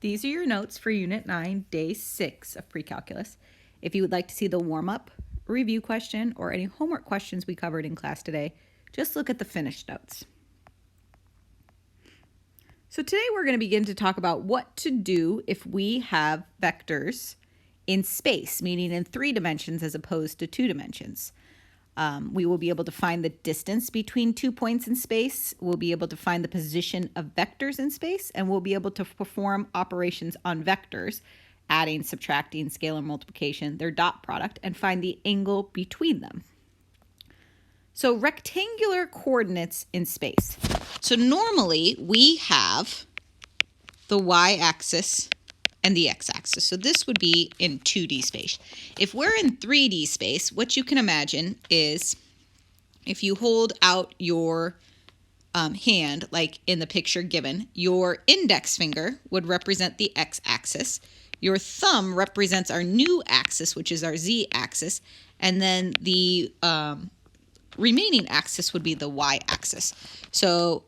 These are your notes for Unit 9, Day 6 of Pre-Calculus. If you would like to see the warm-up, review question, or any homework questions we covered in class today, just look at the finished notes. So today we're going to begin to talk about what to do if we have vectors in space, meaning in 3 dimensions as opposed to 2 dimensions. We will be able to find the distance between 2 points in space. We'll be able to find the position of vectors in space, and we'll be able to perform operations on vectors, adding, subtracting, scalar multiplication, their dot product, and find the angle between them. So rectangular coordinates in space. So normally we have the y-axis and the x-axis. So this would be in 2D space. If we're in 3D space, what you can imagine is if you hold out your hand, like in the picture given, your index finger would represent the x-axis. Your thumb represents our new axis, which is our z-axis, and then the remaining axis would be the y-axis. So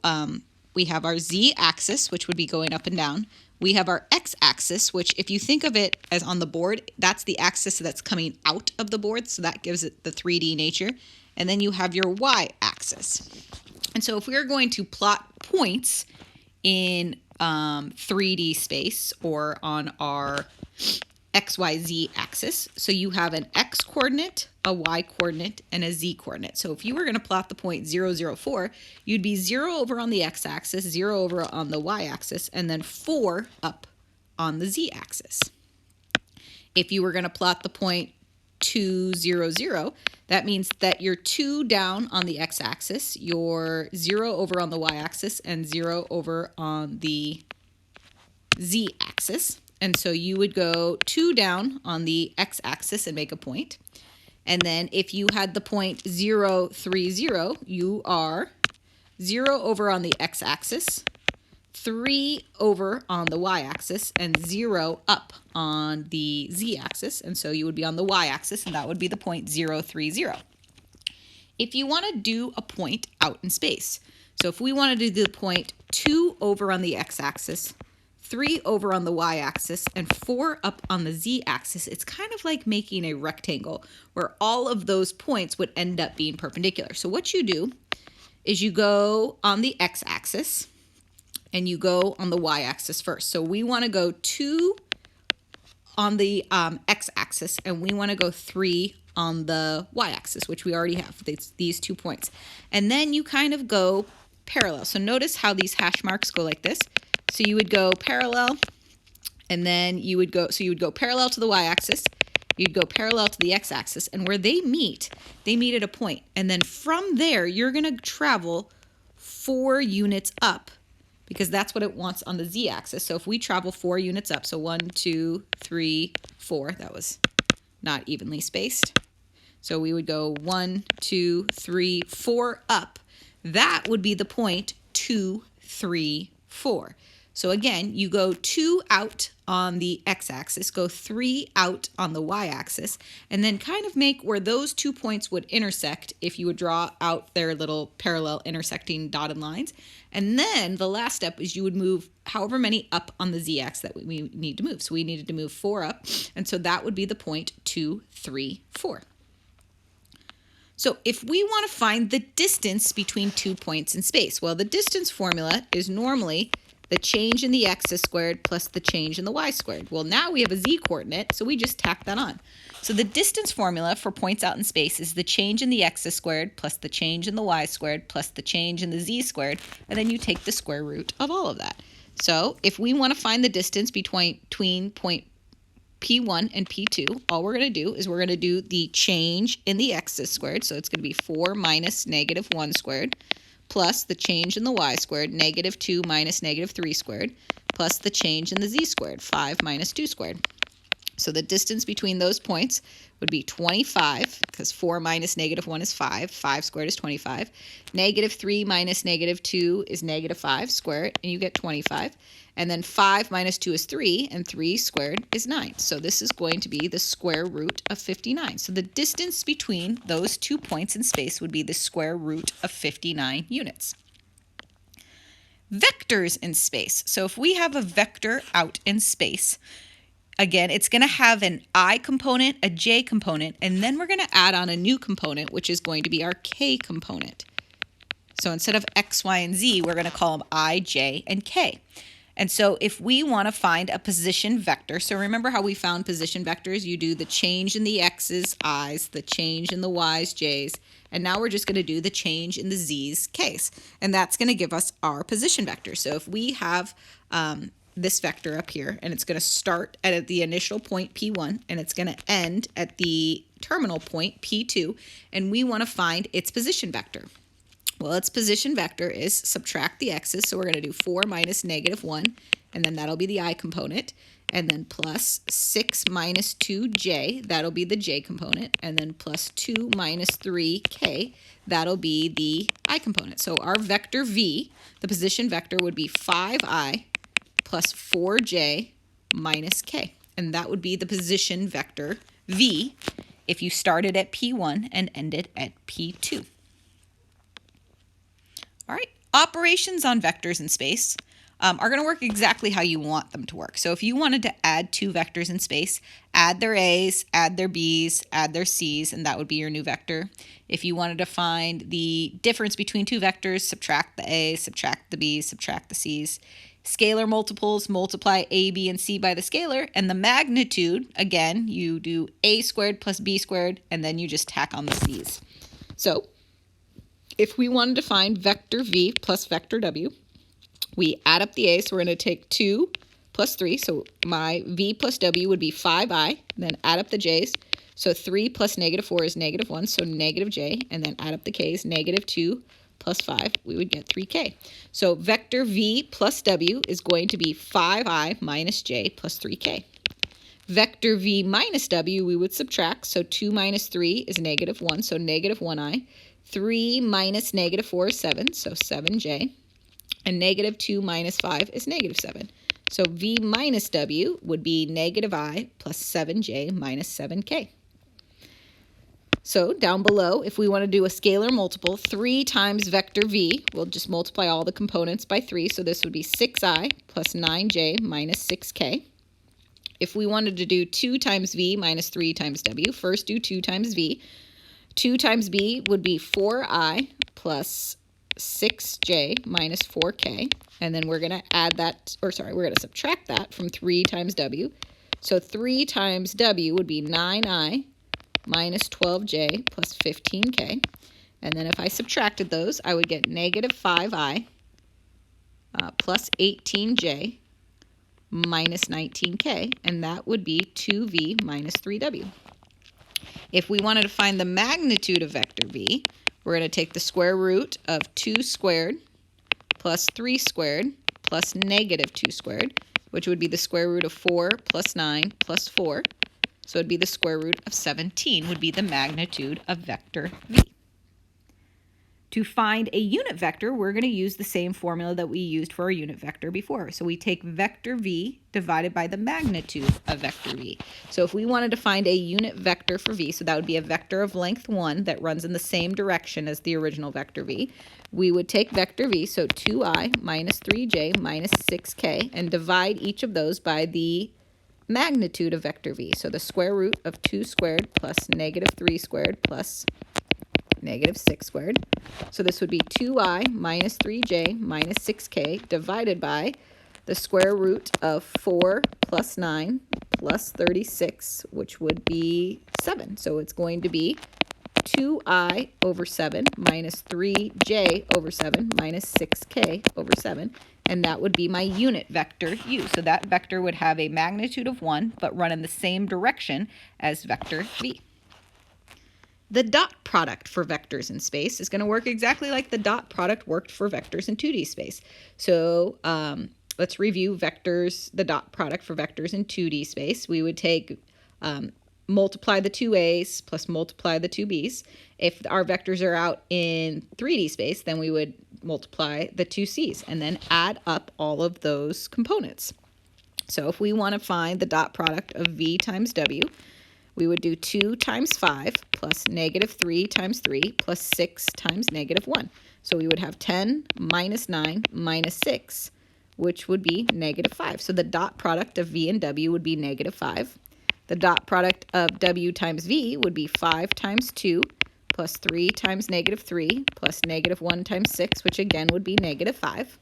we have our z-axis, which would be going up and down. We have our x-axis, which if you think of it as on the board, that's the axis that's coming out of the board, so that gives it the 3D nature. And then you have your y-axis. And so if we're going to plot points in 3D space or on our XYZ axis, so you have an x coordinate, a y coordinate, and a z coordinate. So if you were going to plot the point 0, 0, 4, you'd be 0 over on the x-axis, 0 over on the y-axis, and then 4 up on the z-axis. If you were going to plot the point 2, 0, 0, that means that you're 2 down on the x-axis, you're 0 over on the y-axis, and 0 over on the z-axis. And so you would go 2 down on the x-axis and make a point. And then if you had the point 0, 3, 0, you are 0 over on the x-axis, 3 over on the y-axis, and 0 up on the z-axis. And so you would be on the y-axis, and that would be the point 0, 3, 0. If you want to do a point out in space, so if we wanted to do the point 2 over on the x-axis, 3 over on the y-axis, and 4 up on the z-axis, it's kind of like making a rectangle where all of those points would end up being perpendicular. So what you do is you go on the x-axis and you go on the y-axis first. So we want to go 2 on the x-axis and we want to go 3 on the y-axis, which we already have, these 2 points. And then you kind of go parallel. So notice how these hash marks go like this. So you would go parallel, and then you would go parallel to the y-axis, you'd go parallel to the x-axis, and where they meet at a point. And then from there, you're going to travel 4 units up, because that's what it wants on the z-axis. So if we travel 4 units up, so 1, 2, 3, 4, that was not evenly spaced. So we would go 1, 2, 3, 4 up. That would be the point 2, 3, 4. So again, you go 2 out on the x-axis, go 3 out on the y-axis, and then kind of make where those 2 points would intersect if you would draw out their little parallel intersecting dotted lines. And then the last step is you would move however many up on the z-axis that we need to move. So we needed to move 4 up, and so that would be the point 2, 3, 4. So if we want to find the distance between 2 points in space, well, the distance formula is normally the change in the x squared plus the change in the y squared. Well, now we have a z coordinate, so we just tack that on. So the distance formula for points out in space is the change in the x squared plus the change in the y squared plus the change in the z squared, and then you take the square root of all of that. So if we want to find the distance between point P1 and P2, all we're going to do is we're going to do the change in the x squared, so it's going to be 4 minus negative 1 squared, plus the change in the y squared, negative 2 minus negative 3 squared, plus the change in the z squared, 5 minus 2 squared. So the distance between those points would be 25, because 4 minus negative 1 is 5. 5 squared is 25. Negative 3 minus negative 2 is negative 5. Square it, and you get 25. And then 5 minus 2 is 3, and 3 squared is 9. So this is going to be the square root of 59. So the distance between those 2 points in space would be the square root of 59 units. vectors in space. So if we have a vector out in space, again, it's going to have an I component, a j component, and then we're going to add on a new component, which is going to be our k component. So instead of x, y, and z, we're going to call them I, j, and k. And so if we want to find a position vector, so remember how we found position vectors? You do the change in the x's, i's, the change in the y's, j's, and now we're just going to do the change in the z's, k's. And that's going to give us our position vector. So if we have this vector up here, and it's going to start at the initial point P1, and it's going to end at the terminal point P2, and we want to find its position vector. Well, its position vector is subtract the x's, so we're going to do 4 minus negative 1, and then that'll be the I component, and then plus 6 minus 2j, that'll be the j component, and then plus 2 minus 3k, that'll be the I component. So our vector v, the position vector, would be 5i plus 4j minus k, and that would be the position vector v if you started at P1 and ended at P2. All right, operations on vectors in space are going to work exactly how you want them to work. So if you wanted to add two vectors in space, add their a's, add their b's, add their c's, and that would be your new vector. If you wanted to find the difference between two vectors, subtract the a's, subtract the b's, subtract the c's. Scalar multiples, multiply a, b, and c by the scalar, and the magnitude, again, you do a squared plus b squared, and then you just tack on the c's. So if we wanted to find vector v plus vector w, we add up the a's, so we're going to take 2 plus 3, so my v plus w would be 5i, then add up the j's, so 3 plus negative 4 is negative 1, so negative j, and then add up the k's, negative 2 plus 5, we would get 3k. So vector v plus w is going to be 5i minus j plus 3k. Vector v minus w we would subtract, so 2 minus 3 is negative 1, so negative 1i. 3 minus negative 4 is 7, so 7j. And negative 2 minus 5 is negative 7. So v minus w would be negative I plus 7j minus 7k. So down below, if we want to do a scalar multiple, 3 times vector v, we'll just multiply all the components by 3. So this would be 6i plus 9j minus 6k. If we wanted to do 2 times v minus 3 times w, first do 2 times v. 2 times b would be 4i plus 6j minus 4k. And then we're going to add that, we're going to subtract that from 3 times w. So 3 times w would be 9i minus 12j plus 15k. And then if I subtracted those, I would get negative 5i plus 18j minus 19k, and that would be 2v minus 3w. If we wanted to find the magnitude of vector v, we're going to take the square root of 2 squared plus 3 squared plus negative 2 squared, which would be the square root of 4 plus 9 plus 4. So it would be the square root of 17 would be the magnitude of vector v. To find a unit vector, we're going to use the same formula that we used for our unit vector before. So we take vector v divided by the magnitude of vector v. So if we wanted to find a unit vector for v, so that would be a vector of length 1 that runs in the same direction as the original vector v, we would take vector v, so 2i minus 3j minus 6k, and divide each of those by the magnitude of vector v. So the square root of 2 squared plus negative 3 squared plus negative 6 squared. So this would be 2i minus 3j minus 6k divided by the square root of 4 plus 9 plus 36, which would be 7. So it's going to be 2i over 7 minus 3j over 7 minus 6k over 7. And that would be my unit vector u. So that vector would have a magnitude of 1, but run in the same direction as vector v. The dot product for vectors in space is going to work exactly like the dot product worked for vectors in 2D space. So let's review vectors, the dot product for vectors in 2D space. We would take multiply the 2 a's plus multiply the 2 b's. If our vectors are out in 3D space, then we would multiply the 2 c's and then add up all of those components. So if we want to find the dot product of v times w, we would do 2 times 5 plus negative 3 times 3 plus 6 times negative 1. So we would have 10 minus 9 minus 6, which would be negative 5. So the dot product of v and w would be negative 5. The dot product of w times v would be 5 times 2 plus 3 times negative 3 plus negative 1 times 6, which again would be negative 5.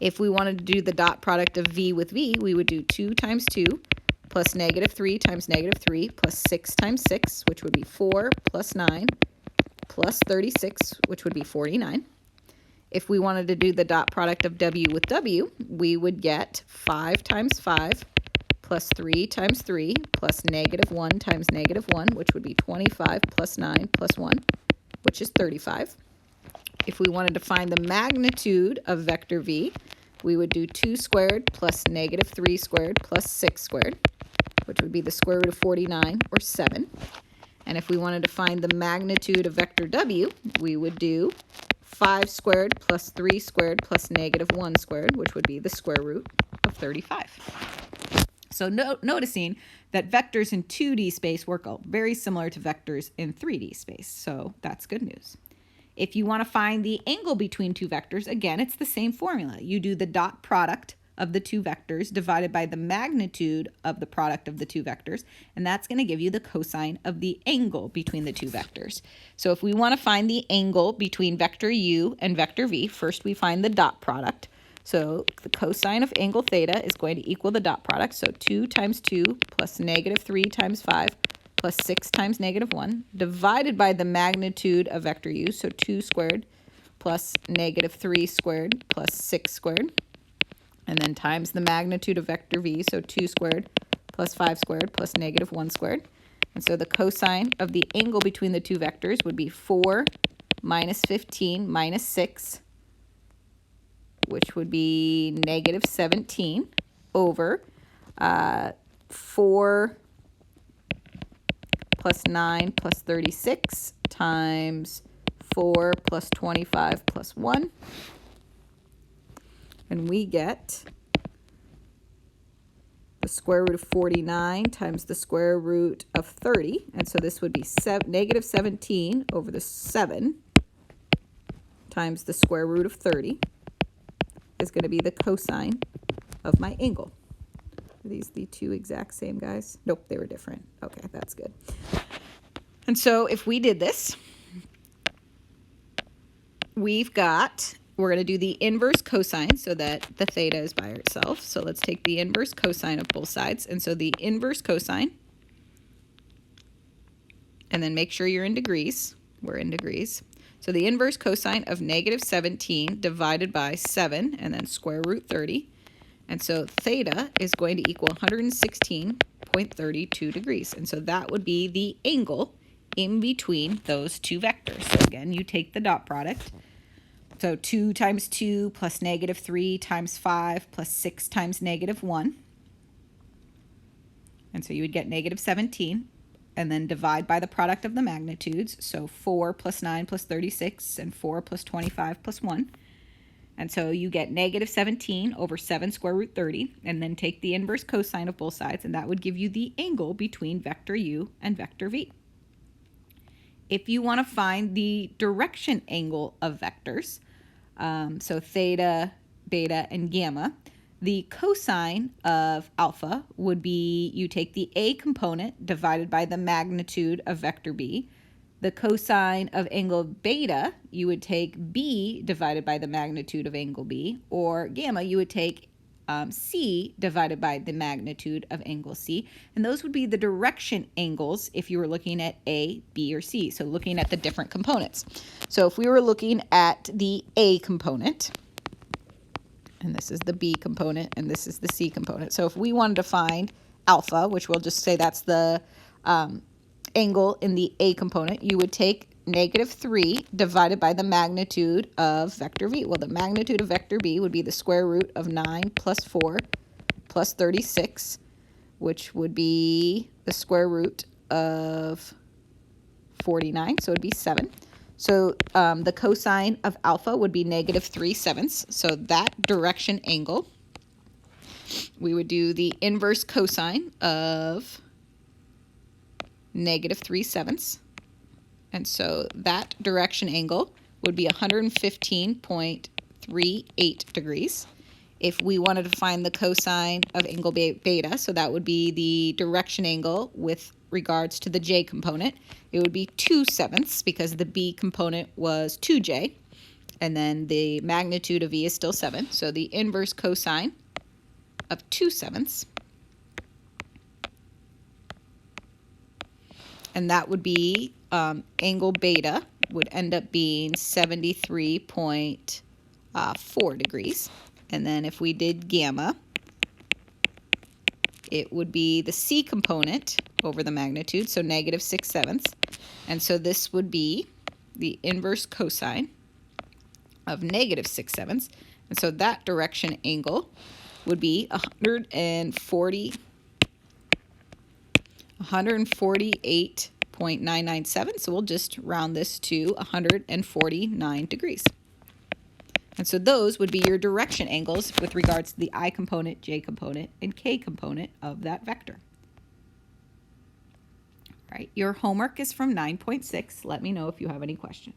If we wanted to do the dot product of v with v, we would do 2 times 2 plus negative 3 times negative 3 plus 6 times 6, which would be 4 plus 9 plus 36, which would be 49. If we wanted to do the dot product of w with w, we would get 5 times 5 plus 3 times 3 plus negative 1 times negative 1, which would be 25 plus 9 plus 1, which is 35. If we wanted to find the magnitude of vector v, we would do 2 squared plus negative 3 squared plus 6 squared, which would be the square root of 49, or 7. And if we wanted to find the magnitude of vector w, we would do 5 squared plus 3 squared plus negative 1 squared, which would be the square root of 35. So noticing that vectors in 2D space work very similar to vectors in 3D space. So that's good news. If you want to find the angle between two vectors, again, it's the same formula. You do the dot product of the two vectors divided by the magnitude of the product of the two vectors, and that's going to give you the cosine of the angle between the two vectors. So if we want to find the angle between vector u and vector v, first we find the dot product. So the cosine of angle theta is going to equal the dot product, so 2 times 2 plus negative 3 times 5 plus 6 times negative 1, divided by the magnitude of vector u, so 2 squared plus negative 3 squared plus 6 squared, and then times the magnitude of vector v, so 2 squared plus 5 squared plus negative 1 squared. And so the cosine of the angle between the two vectors would be 4 minus 15 minus 6, which would be negative 17, over 4 plus 9 plus 36 times 4 plus 25 plus 1. And we get the square root of 49 times the square root of 30. And so this would be negative 17 over the 7 times the square root of 30 is going to be the cosine of my angle. Are these the two exact same guys? Nope, they were different. Okay, that's good. And so if we did this, we're going to do the inverse cosine so that the theta is by itself. So let's take the inverse cosine of both sides. And so the inverse cosine, and then make sure you're in degrees. We're in degrees. So the inverse cosine of negative 17 divided by 7, and then square root 30. And so theta is going to equal 116.32 degrees. And so that would be the angle in between those two vectors. So again, you take the dot product. So 2 times 2 plus negative 3 times 5 plus 6 times negative 1. And so you would get negative 17. And then divide by the product of the magnitudes. So 4 plus 9 plus 36 and 4 plus 25 plus 1. And so you get negative 17 over 7 square root 30, and then take the inverse cosine of both sides, and that would give you the angle between vector u and vector v. If you want to find the direction angle of vectors, so theta, beta, and gamma, the cosine of alpha would be you take the a component divided by the magnitude of vector b. The cosine of angle beta, you would take b divided by the magnitude of angle b, or gamma, you would take c divided by the magnitude of angle c. And those would be the direction angles if you were looking at a, b, or c, so looking at the different components. So if we were looking at the a component, and this is the b component, and this is the c component. So if we wanted to find alpha, which we'll just say that's the angle in the a component, you would take negative 3 divided by the magnitude of vector v. Well, the magnitude of vector b would be the square root of 9 plus 4 plus 36, which would be the square root of 49, so it would be 7. So the cosine of alpha would be negative 3/7. So that direction angle, we would do the inverse cosine of negative 3/7. And so that direction angle would be 115.38 degrees. If we wanted to find the cosine of angle beta, so that would be the direction angle with regards to the j component, it would be 2/7 because the b component was 2j, and then the magnitude of e is still 7. So the inverse cosine of 2/7, and that would be angle beta would end up being 73.4 degrees. And then if we did gamma, it would be the c component over the magnitude, so -6/7. And so this would be the inverse cosine of -6/7. And so that direction angle would be 148.997. So we'll just round this to 149 degrees. And so those would be your direction angles with regards to the I component, j component, and k component of that vector. All right, your homework is from 9.6. Let me know if you have any questions.